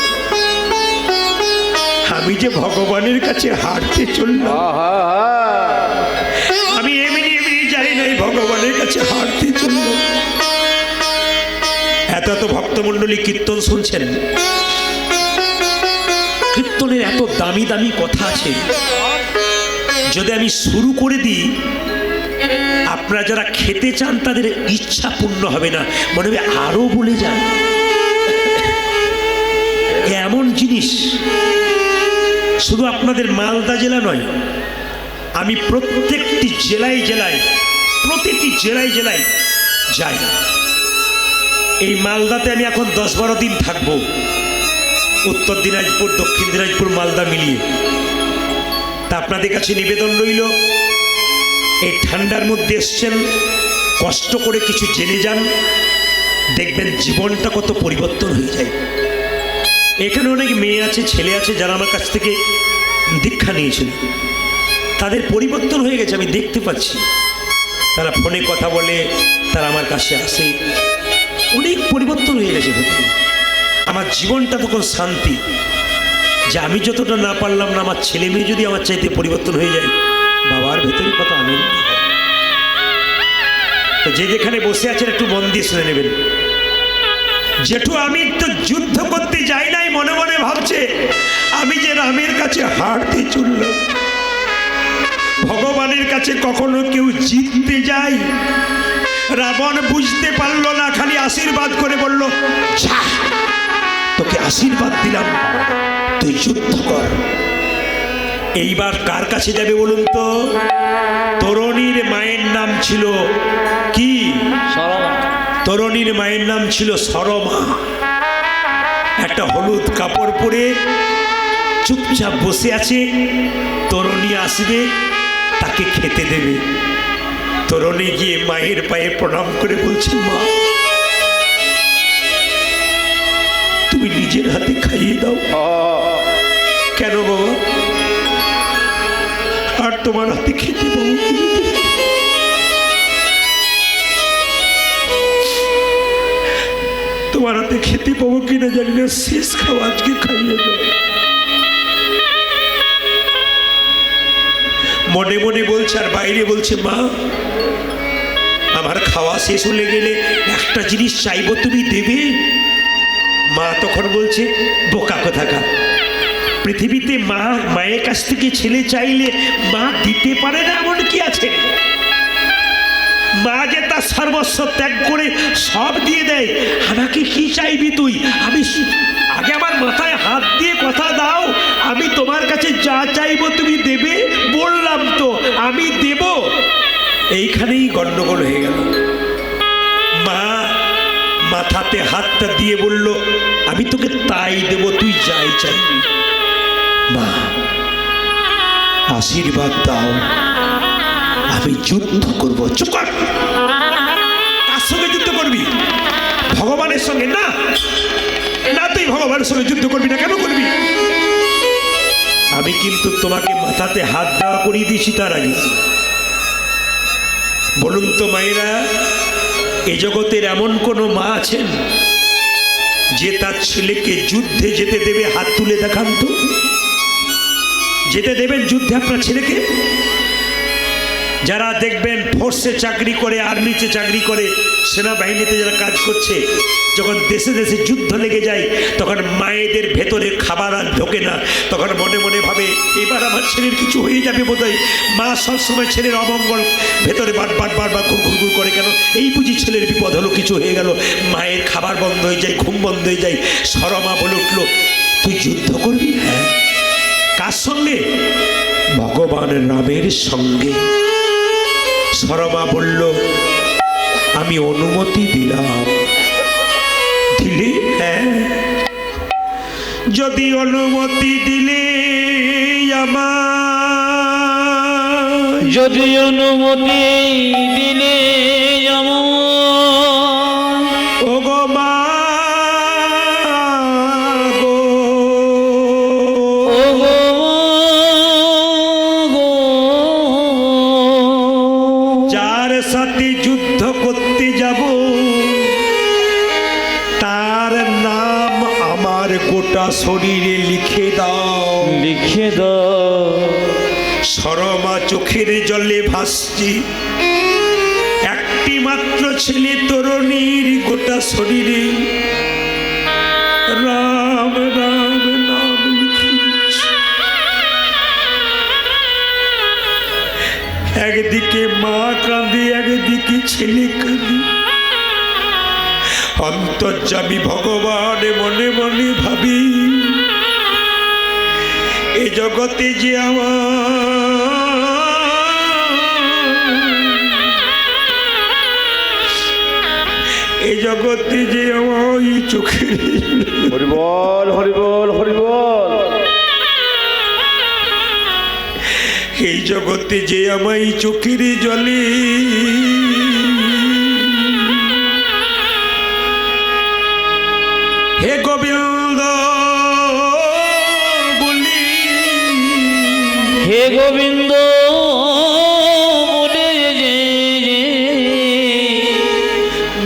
আমি যে ভগবানের কাছে হারতে চললাম, আমি এমনি এমনি যাই নাই, ভগবানের কাছে হারতে চললাম। এত এত ভক্তমণ্ডলী কীর্তন শুনছেন, কীর্তনের এত দামি দামি কথা আছে, যদি আমি শুরু করে দিই, আপনারা যারা খেতে চান তাদের ইচ্ছা পূর্ণ হবে না, মনে হবে আরো বলে যান। এমন জিনিস শুধু আপনাদের মালদা জেলা নয়, আমি প্রত্যেকটি জেলায় জেলায়, প্রতিটি জেলায় জেলায় যাই। এই মালদাতে আমি এখন 10-12 দিন থাকবো, উত্তর দিনাজপুর, দক্ষিণ দিনাজপুর, মালদা মিলিয়ে। তা আপনাদের কাছে নিবেদন রইল, এই ঠান্ডার মধ্যে এসছেন, কষ্ট করে কিছু জেনে যান, দেখবেন জীবনটা কত পরিবর্তন হয়ে যায়। এখানে অনেক মেয়ে আছে, ছেলে আছে, যারা আমার কাছ থেকে দীক্ষা নিয়েছিল, তাদের পরিবর্তন হয়ে গেছে, আমি দেখতে পাচ্ছি। তারা ফোনে কথা বলে, তারা আমার কাছে আসে, অনেক পরিবর্তন হয়ে গেছে ভেতরে। আমার জীবনটা তখন শান্তি, যে আমি যতটা না পারলাম না, আমার ছেলে মেয়ে যদি আমার চাইতে পরিবর্তন হয়ে যায়, বাবার ভেতরে কত আনন্দ। তো যে যেখানে বসে আছেন একটু মন দিয়ে শুনে নেবেন। জেঠু আমি তো যুদ্ধ করতে যাই নাই, মনে মনে ভাবছে আমি যে রামের কাছে হারতে চললাম। ভগবানের কাছে কখনো কেউ জিততে যায়? রাবণ বুঝতে পারলো না, খালি আশীর্বাদ করে বলল, যা তোকে আশীর্বাদ দিলাম, তুই যুদ্ধ কর। এইবার কার কাছে যাবে বলুন তো? তরুণীর মায়ের নাম ছিল কি? তরুণীর মায়ের নাম ছিল সরমা। একটা হলুদ কাপড় পরে চুপচাপ বসে আছে। তরুণী আসবে, তাকে খেতে দেবে। তরুণী গিয়ে মায়ের পায়ে প্রণাম করে বলছে, মা তুমি নিজের হাতে খাইয়ে দাও। কেন বাবা? আর তোমার হাতে খেতে পাবো? তোমার হাতে খেতে পাবো কিনা জানি না, শেষ খাওয়া আজকে খাইয়ে দাও। মনে মনে বলছে আর বাইরে বলছে, মা আমার খাওয়া শেষ হলে গেলে একটা জিনিস চাইবো, তুমি দেবে? মা তখন বলছে, বোকা কোথাকার, পৃথিবীতে মা মায়ের কাছ থেকে ছেলে চাইলে মা দিতে পারে না এমন কি আছে? মা যে তার সর্বস্ব ত্যাগ করে সব দিয়ে দেয়। আমাকে কি চাইবি তুই? আমি আগে আমার মাথায় হাত দিয়ে কথা দাও, আমি তোমার কাছে যা চাইবো তুমি দেবে। বললাম তো আমি দেব। এইখানেই গন্ডগোল হয়ে গেল। মা মাথাতে হাতটা দিয়ে বলল, আমি তোকে তাই দেব, তুই যাই চাইবি। মা আশীর্বাদ দাও, আমি যুদ্ধ করবো। চুপ কর। কার সঙ্গে যুদ্ধ করবি? ভগবানের সঙ্গে? না না, তুই ভগবানের সঙ্গে যুদ্ধ করবি না। কেন করবি? আমি কিন্তু তোমাকে মাথাতে হাত দেওয়া করিয়ে দিয়েছি তার আগে। বলুন তো মায়েরা, এ জগতের এমন কোনো মা আছেন যে তার ছেলেকে যুদ্ধে যেতে দেবে? হাত তুলে দেখান তো। যেতে দেবেন যুদ্ধে আপনার ছেলেকে? যারা দেখবেন ফোর্সে চাকরি করে, আর্মিতে চাকরি করে, সেনাবাহিনীতে যারা কাজ করছে, যখন দেশে দেশে যুদ্ধ লেগে যায় তখন মায়েদের ভেতরে খাবার আর ঢোকে না। তখন মনে মনে ভাবে এবার আমার ছেলের কিছু হয়ে যাবে বোধহয়। মা সবসময় ছেলের অমঙ্গল ভেতরে বারবার ঘুরঘুর করে, কেন এই বুঝি ছেলের বিপদ হলো, কিছু হয়ে গেল। মায়ের খাবার বন্ধ হয়ে যায়, ঘুম বন্ধ হয়ে যায়। সরমা বলে উঠল, তুই যুদ্ধ করবি? হ্যাঁ। কার সঙ্গে? ভগবানের রামের সঙ্গে। সরমা বলল, আমি অনুমতি দিলাম। দিলে? হ্যাঁ। যদি অনুমতি দিলে আমার, যদি অনুমতি দিলে আমার, ও গো মা গো, ও গো গো, যার সাথে যুদ্ধ করতে যাব তার নাম আমার গোটা শরীরে লিখে দাও। লিখে দাও। সরমা চোখের জলে ভাসছি। একটি মাত্র ছেলে তরুণীর গোটা শরীরে রাম রাম নাম লিখেছে। একদিকে মা কাঁদে, একদিকে ছেলে কাঁদে। অন্তর্যামী ভগবান মনে মনে ভাবি, এ জগতে যে এ জগতে যে আমার চোখে, হরিবল হরিবল হরিবল, এই জগতে যে আমায় চোখের জলে হে গোবিন্দ বলি, হে গোবিন্দ বলে যে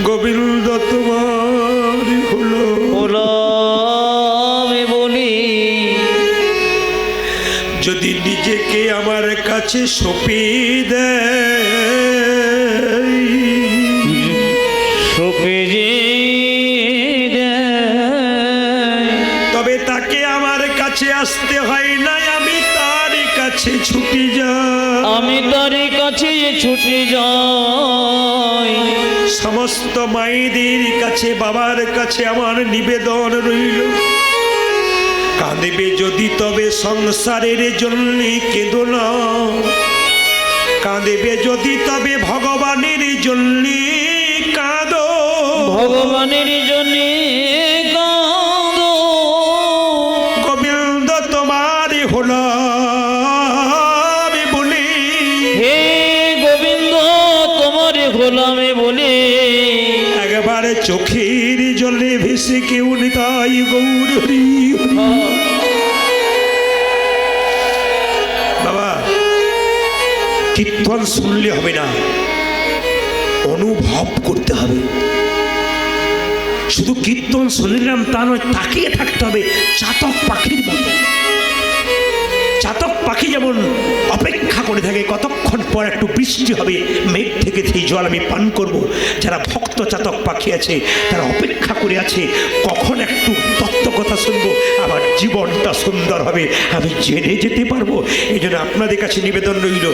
গোবিন্দ তোমার হলো আমি বলি, যদি নিজেকে আমার কাছে সঁপে দেয় তাকে আমার কাছে আসতে হয় না, আমি তার কাছে ছুটে যাই। আমি তার কাছে ছুটে যাই। সমস্ত মায়েদের কাছে, বাবার কাছে আমার নিবেদন রইল, কাঁদবে যদি তবে সংসারের জন্য কেঁদো না, কাঁদবে যদি তবে ভগবানের জন্য কাঁদো। ভগবানের জন্য কাঁদো। গোবিন্দ তোমার হলো আমি বলি, হে গোবিন্দ তোমার গোলামে বলে একবার চোখের জলে ভেসে কেউ নিতাই গৌর হরি। বাবা, কীর্তন শুনলে হবে না, অনুভব করতে হবে। শুধু কীর্তন শুনলাম তা নয়, তাকিয়ে থাকতে হবে চাতক পাখির মতো। চাতক পাখি যেমন অপেক্ষা করে থাকে কতক্ষণ পর একটু বৃষ্টি হবে, মেঘ থেকে সেই জল আমি পান করব। যারা ভক্ত চাতক পাখি আছে তারা অপেক্ষা করে আছে কখন একটু তত্ত্ব কথা শুনবো, আমার জীবনটা সুন্দর হবে, আমি জেনে যেতে পারবো। এই জন্য আপনাদের কাছে নিবেদন রইল,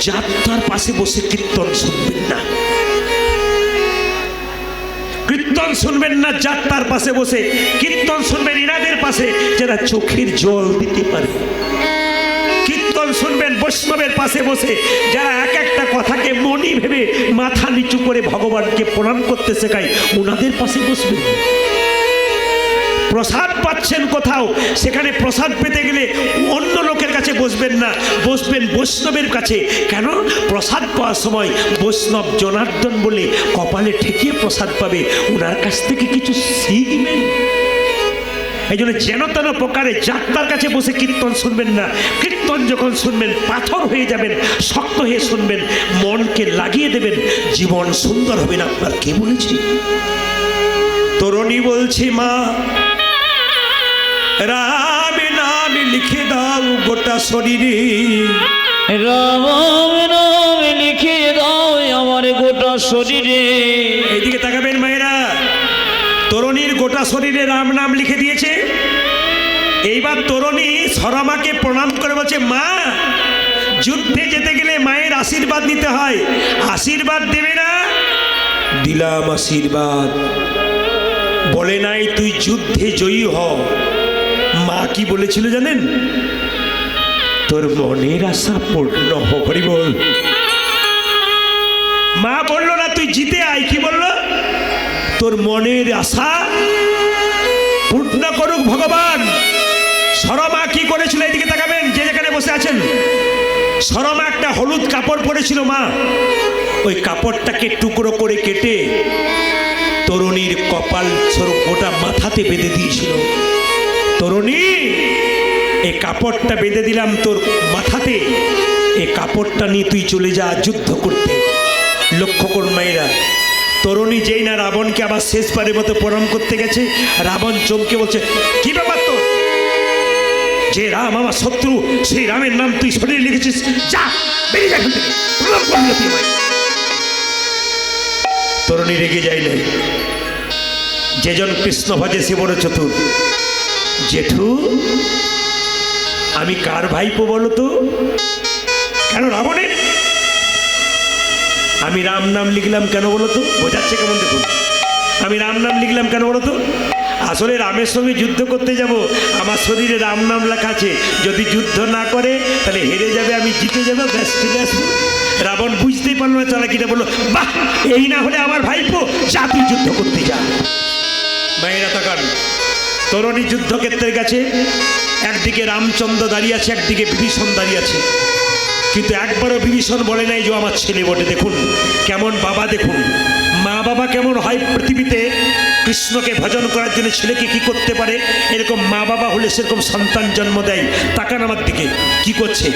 যাত্রার পাশে বসে কীর্তন শুনবেন না, কীর্তন শুনবেন না যাত্রার পাশে বসে, কীর্তন শুনবেন ইনাদের পাশে যারা চোখের জল দিতে পারে। কীর্তন শুনবেন বৈষ্ণবের পাশে বসে, যারা এক একটা কথাকে মনি ভেবে মাথা নিচু করে ভগবানকে প্রণাম করতে শেখায়, ওনাদের পাশে বসবেন। প্রসাদ পাচ্ছেন কোথাও, সেখানে প্রসাদ পেতে গেলে অন্য লোকের কাছে বসবেন না, বসবেন বৈষ্ণবের কাছে। কেন? প্রসাদ পাওয়ার সময় বৈষ্ণব জনার্দন বলে কপালে ঠেকিয়ে প্রসাদ পাবে, ওনার কাছ থেকে কিছু শিখবেন। এই জন্য যেন তেন প্রকারে যাত্রার কাছে বসে কীর্তন শুনবেন না। কীর্তন যখন শুনবেন পাথর হয়ে যাবেন, শক্ত হয়ে শুনবেন, মনকে লাগিয়ে দেবেন, জীবন সুন্দর হবে না। আপনার কে বলেছে? তরুণী বলছি, মা রাম নাম লিখে দাও গোটা শরীরে, রাম নাম লিখে দাও আমার গোটা শরীরে। এইদিকে তাকাবেন মায়েরা, তরুণীর গোটা শরীরে রাম নাম লিখে দিয়েছে। এইবার তরুণী সরমাকে প্রণাম করে বলছে, মা যুদ্ধে যেতে গেলে মায়ের আশীর্বাদ নিতে হয়, আশীর্বাদ দেবে না? দিলাম আশীর্বাদ। বলে নাই তুই যুদ্ধে জয়ী হ। মা কি বলেছিল জানেন? তোর মনের আশা পূর্ণ হোক। হরি বল। মা বললো না তুই জিতে আয়, কি বললো? তোর মনের আশা পূর্ণ করুক ভগবান। সরমা কি করেছিল? এদিকে তাকাবেন যে যেখানে বসে আছেন। সরমা একটা হলুদ কাপড় পরেছিল মা, ওই কাপড়টাকে টুকরো করে কেটে তরুণীর কপাল স্বরূপ গোটা মাথাতে বেঁধে দিয়েছিল। তরুণী, এই কাপড়টা বেঁধে দিলাম তোর মাথাতে, এই কাপড়টা নিয়ে তুই চলে যা যুদ্ধ করতে। লক্ষ্য করুন মায়েরা, তরুণী যেই না রাবণকে আবার শেষবারের মতো প্রণাম করতে গেছে, রাবণ চমকে বলছে, কি ব্যাপার তোর? যে রাম আমার শত্রু, সেই রামের নাম তুই শরীরে লিখেছিস, যা বেরিয়ে যা এখান থেকে, প্রণাম করবি না তুই আমায়। তরুণী রেগে যায় নাই। যেজন কৃষ্ণ ভজে সে বড় চতুর। জেঠু, আমি কার ভাইপো বলো তো? কেন রাবণের? আমি রাম নাম লিখলাম কেন বলো তো? বোঝাচ্ছে কেমন দেখুন। আমি রাম নাম লিখলাম কেন বলো তো? আসলে রামের সঙ্গে যুদ্ধ করতে যাব, আমার শরীরে রাম নাম লেখা আছে, যদি যুদ্ধ না করে তাহলে হেরে যাবে, আমি জিতে যাবো, ব্যাস ফিরে আসবো। রাবণ বুঝতেই পারলো না চালাকিটা, বললো, বাহ, এই না হলে আমার ভাইপো, যা তুই যুদ্ধ করতে যা। মায়েরা তাকান, তরুণী যুদ্ধক্ষেত্রের কাছে, একদিকে রামচন্দ্র দাঁড়িয়ে আছে, একদিকে বিভীষণ দাঁড়িয়ে আছে। কিন্তু একবারও বিভীষণ বলে নাই যে আমার ছেলে বটে। দেখুন কেমন বাবা, দেখুন মা বাবা কেমন হয় পৃথিবীতে। কৃষ্ণকে ভজন করার জন্য ছেলেকে কি করতে পারে, এরকম মা বাবা হলে সেরকম সন্তান জন্ম দেয়। তাকান আমার দিকে, কি করছে?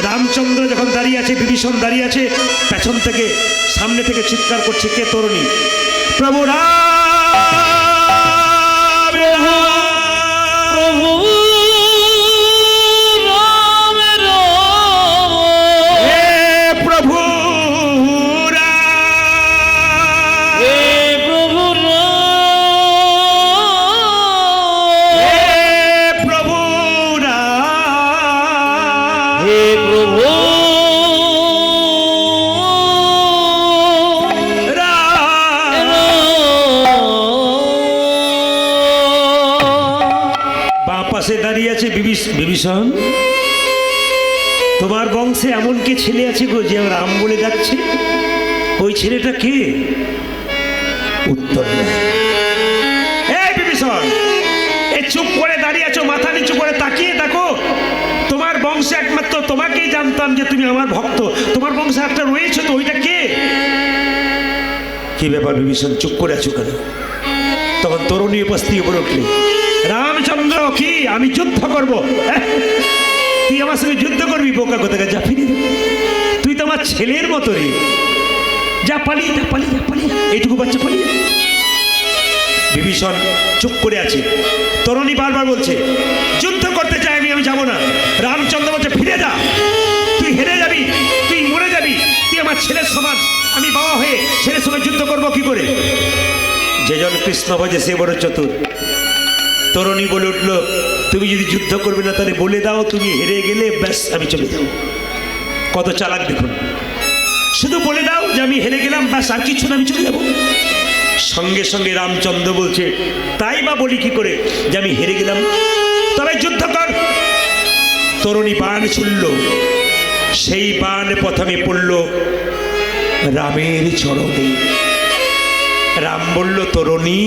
রামচন্দ্র যখন দাঁড়িয়ে আছে, বিভীষণ দাঁড়িয়ে আছে, পেছন থেকে সামনে থেকে চিৎকার করছে, কে? তরুণী, প্রভু রাম, প্রভু রাম রাম, হে প্রভু রাম, হে প্রভু রাম, হে পাশে দাঁড়িয়ে আছে বিভীষণ। তোমার বংশে এমন কে ছেলে আছে গো যে রাম বলে যাচ্ছে? ওই ছেলেটা কে? উত্তর নেই। এই বিভীষণ, এই চুপ করে দাঁড়িয়ে আছো, মাথা নিচু করে তাকিয়ে দেখো। তোমার বংশে একমাত্র তোমাকেই জানতাম যে তুমি আমার ভক্ত। তোমার বংশে একটা রয়েছে তো, ওইটা কে? কি ব্যাপার বিভীষণ, চুপ করে আছো কেন? তখন তরুণী উপস্থিত বলে উঠলে, রামচন্দ্র কি আমি যুদ্ধ করব? তুই আমার সঙ্গে যুদ্ধ করবি? বোকা কোথাকার, যা ফিরে যা। তুই তো আমার ছেলের মতো রে, যা পালিয়ে যা, পালিয়ে যা, পালিয়ে যা। এইটুকু বাচ্চা পালিয়ে যা। বিভীষণ চুপ করে আছে। তরুণী বারবার বলছে যুদ্ধ করতে চাই আমি যাবো না। রামচন্দ্র বলছে ফিরে যা, তুই হেরে যাবি, তুই মরে যাবি, তুই আমার ছেলের সমান। আমি বাবা হয়ে ছেলের সঙ্গে যুদ্ধ করবো কি করে? যেজন কৃষ্ণ ভজে সে বড় চতুর। তরুণী বলে উঠল, তুমি যদি যুদ্ধ করবে না তাহলে বলে দাও তুমি হেরে গেলে, ব্যাস আমি চলে যাব। কত চালাক দেখুন, শুধু বলে দাও যে আমি হেরে গেলাম, ব্যাস আর কিছু না, আমি চলে যাব। সঙ্গে সঙ্গে রামচন্দ্র বলছে তাই বা বলি কি করে যে আমি হেরে গেলাম? তবে যুদ্ধ কর। তরুণী বাণ ছুড়ল, সেই বাণ প্রথমে পড়ল রামের চরণে। রাম বলল, তরুণী,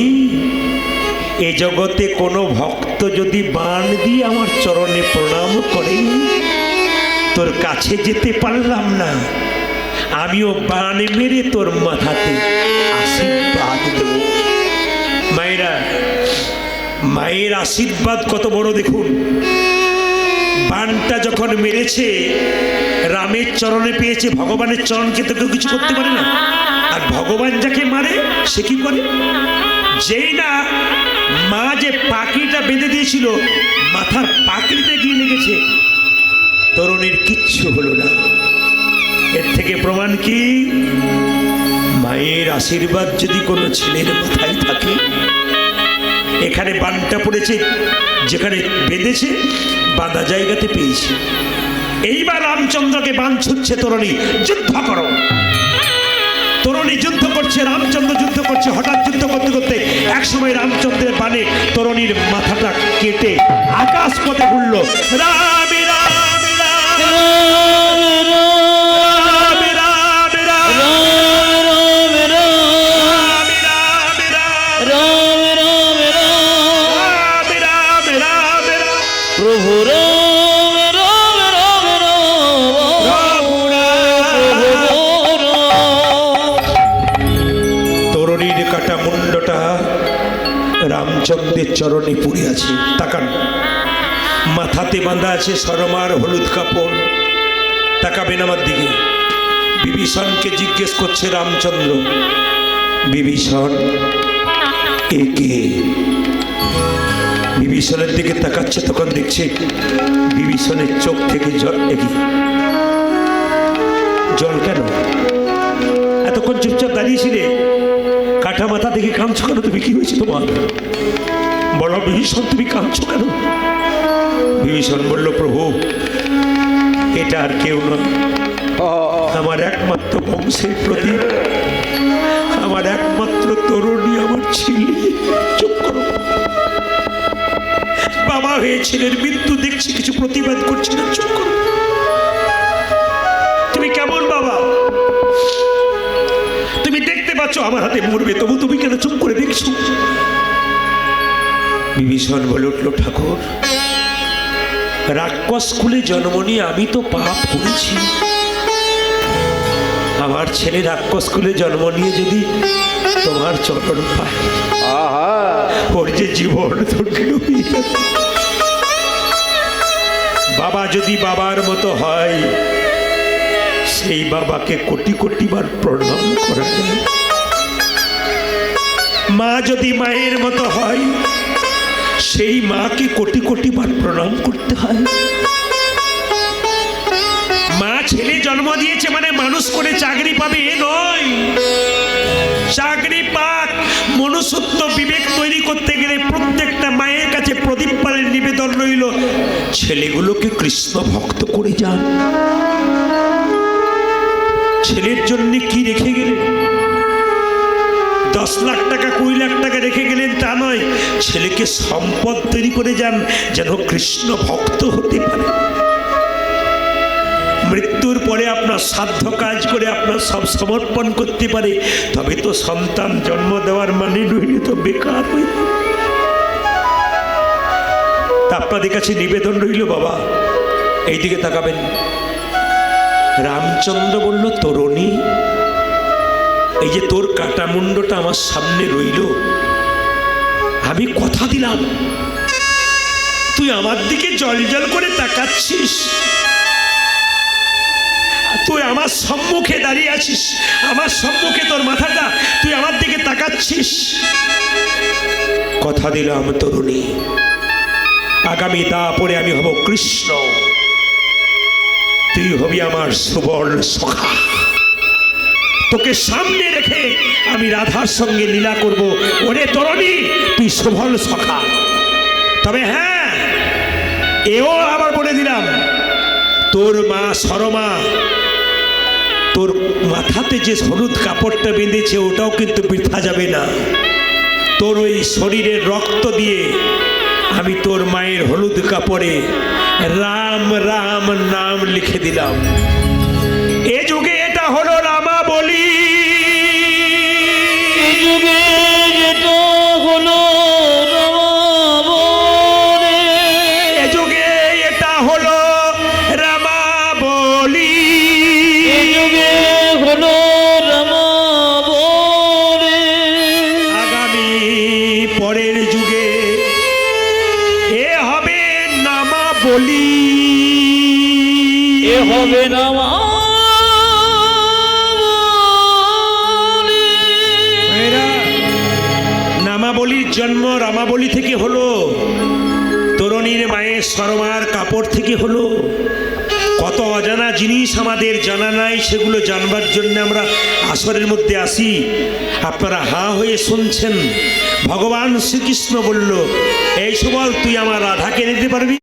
এ জগতে কোনো ভক্ত যদি বাণ দিয়ে আমার চরণে প্রণাম করে, তোর কাছে যেতে পারলাম না, আমিও বাণ মেরে তোর মাথাতে আশীর্বাদ দেব। মায়েরা, মায়ের আশীর্বাদ কত বড় দেখুন। বাণটা যখন মেরেছে রামের চরণে পেয়েছে, ভগবানের চরণকে তো কেউ কিছু করতে পারে না। আর ভগবান যাকে মারে সে কি করে? যেই না মা যে পাকড়িটা বেঁধে দিয়েছিল মাথার পাকড়িতে গিয়ে লেগেছে, তরুণীর কিচ্ছু হলো না। এর থেকে প্রমাণ কি? মায়ের আশীর্বাদ যদি কোনো ছেলের মাথায় থাকে, এখানে বানটা পড়েছে, যেখানে বেঁধেছে বাঁধা জায়গাতে পেয়েছে। এইবার রামচন্দ্রকে বান ছুটছে তরুণী, যুদ্ধ করো। তরুণী যুদ্ধ করছে, রামচন্দ্র যুদ্ধ করছে। হঠাৎ যুদ্ধ করতে করতে একসময় রামচন্দ্রের বাণে তরুণীর মাথাটা কেটে আকাশ পথে ঘুরল। রাম রাম প্রভু রাম রাম রাম রাম তরুণীর কাটা মুন্ডটা রামচন্দ্রের চরণে পড়ে আছে। তাকান, মাথাতে বাঁধা আছে সরমার হলুদ কাপড়। তাকাবেন আমার দিকে। বিভীষণকে জিজ্ঞেস করছে রামচন্দ্র, বিভীষণ এ কে? বিভীষণের দিকে তাকাচ্ছে, তখন দেখছে বিভীষণের চোখ থেকে জল এগিয়ে। জল কেন? এতক্ষণ চুপচাপ দাঁড়িয়েছিলে, কাটা মাথা দেখে কাঁদছো কেন? তুমি কি হয়েছে তোমার? বলো বিভীষণ, তুমি কাঁদছো কেন? বিভীষণ বলল, প্রভু, এটা আর কেউ নয়, আমার একমাত্র বংশের প্রদীপ, আমার একমাত্র তরুণী, আমার ছেলে। চুপ করো। বাবা হয়ে ছেলের মৃত্যু দেখছি, কিছু প্রতিবাদ করছি না, চুপ করো। তুমি কেমন বাবা? তুমি দেখতে পাচ্ছ আমার হাতে মরবে, তবু তুমি কেন চুপ করে দেখছো? বিভীষণ বলে উঠল, ঠাকুর, রাক্ষস কুলে জন্ম নিয়ে আমি তো পাপ করেছি। আমার ছেলে রাক্ষস কুলে জন্ম নিয়ে যদি তোমার চরণ পায়, ওর যে জীবন ধন্য হয়ে যাবে। বাবা যদি বাবার মতো হয়, সেই বাবাকে কোটি কোটি বার প্রণাম করা যায়। মা যদি মায়ের মতো হয়, সেই মাকে কোটি কোটি বার প্রণাম করতে হয়। মা ছেলে জন্ম দিয়েছে মানে মানুষ করে চাকরি পাবে এ নয়। চাকরি পাক, মনুষ্যত্ব বিবেক তৈরি করতে গেলে প্রত্যেকটা মায়ের কাছে প্রদীপ পালের নিবেদন রইল, ছেলেগুলোকে কৃষ্ণ ভক্ত করে যান। ছেলের জন্য কি রেখে গেলে? লাখ টাকা 20 লাখ টাকা রেখে গেলেন তা নয়, ছেলেকে সম্পদ তৈরি করে যান যেন কৃষ্ণ ভক্ত হতে পারে। মৃত্যুর পরে আপনার সাধ্য কাজ করে আপনার সব সমর্পণ করতে পারে, তবে তো সন্তান জন্ম দেওয়ার মানে নইলে তো বেকার হয়ে। তা আপনাদের কাছে নিবেদন রইল বাবা, এইদিকে তাকাবেন। রামচন্দ্র বলল, তরুণী, এই যে তোর কাটা মুন্ডটা আমার সামনে রইল, আমি কথা দিলাম তুই আমার দিকে জল জল করে তাকাচ্ছিস, তুই আমার সম্মুখে দাঁড়িয়ে আছিস, আমার সম্মুখে তোর মাথাটা, তুই আমার দিকে তাকাচ্ছিস। কথা দিলাম তরুণী, আগামী দাপরে আমি হব কৃষ্ণ, তুই হবি আমার সুবর্ণ সখা। তোকে সামনে রেখে আমি রাধার সঙ্গে লীলা করব। ওরে তরুণী, তুই সুবর্ণ সখা। তবে হ্যাঁ, এও আবার বলে দিলাম, তোর মা সরমা তোর মাথাতে যে হলুদ কাপড়টা বেঁধেছে ওটাও কিন্তু বৃথা যাবে না। তোর ওই শরীরের রক্ত দিয়ে আমি তোর মায়ের হলুদ কাপড়ে রাম রাম নাম লিখে দিলাম। এ যুগে এটা হলো রামাবলী, এই যুগে যেটা হলো রামাবলী, এ যুগে এটা হলো রামাবলী, এই যুগে হলো রামাবলী। আগামী পরের যুগে এ হবে নামাবলী, এ হবে রামাবলী। মেয়েরা, নামাবলীর জন্ম রামাবলী থেকে হলো, তরুণীর মায়ের সরমার কাপড় থেকে হলো। কত অজানা জিনিস আমাদের জানা নাই, সেগুলো জানবার জন্য আমরা আসরের মধ্যে আসি। আপনারা হা হয়ে শুনছেন। ভগবান শ্রীকৃষ্ণ বলল, এই সুবল, তুই আমার রাধাকে নিতে পারবি?